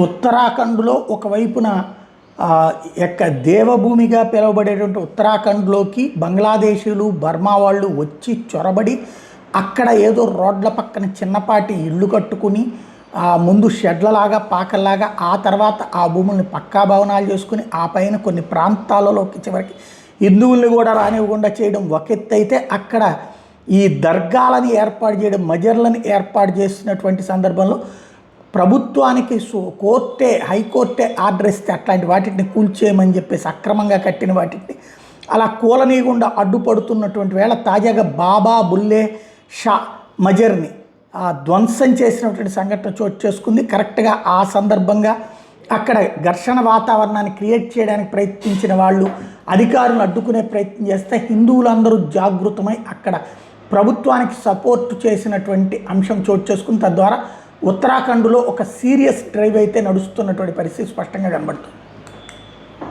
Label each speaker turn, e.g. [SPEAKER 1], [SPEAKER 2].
[SPEAKER 1] ఉత్తరాఖండ్లో ఒకవైపున యొక్క దేవభూమిగా పిలువబడేటువంటి ఉత్తరాఖండ్లోకి బంగ్లాదేశీలు బర్మా వాళ్ళు వచ్చి చొరబడి అక్కడ ఏదో రోడ్ల పక్కన చిన్నపాటి ఇళ్ళు కట్టుకుని ముందు షెడ్లలాగా పాకల్లాగా ఆ తర్వాత ఆ భూముల్ని పక్కా భవనాలు చేసుకుని ఆ పైన కొన్ని ప్రాంతాలలోకి చివరికి హిందువుల్ని కూడా రానివ్వకుండా చేయడం ఒక ఎత్తు అయితే అక్కడ ఈ దర్గాలని ఏర్పాటు చేయడం మజర్లను ఏర్పాటు చేసినటువంటి సందర్భంలో ప్రభుత్వానికి హైకోర్టే ఆర్డర్ ఇస్తే అట్లాంటి వాటిని కూల్చేయమని చెప్పేసి అక్రమంగా కట్టిన వాటిని అలా కూలనీయకుండా అడ్డుపడుతున్నటువంటి వేళ తాజాగా బాబా బుల్లే షా మజర్ని ధ్వంసం చేసినటువంటి సంఘటన చోటు చేసుకుంది. కరెక్ట్గా ఆ సందర్భంగా అక్కడ ఘర్షణ వాతావరణాన్ని క్రియేట్ చేయడానికి ప్రయత్నించిన వాళ్ళు అధికారులను అడ్డుకునే ప్రయత్నం చేస్తే హిందువులందరూ జాగృతమై అక్కడ ప్రభుత్వానికి సపోర్ట్ చేసినటువంటి అంశం చోటు చేసుకుని తద్వారా ఉత్తరాఖండ్లో ఒక సీరియస్ డ్రైవ్ అయితే నడుస్తున్నటువంటి పరిస్థితి స్పష్టంగా కనబడుతుంది.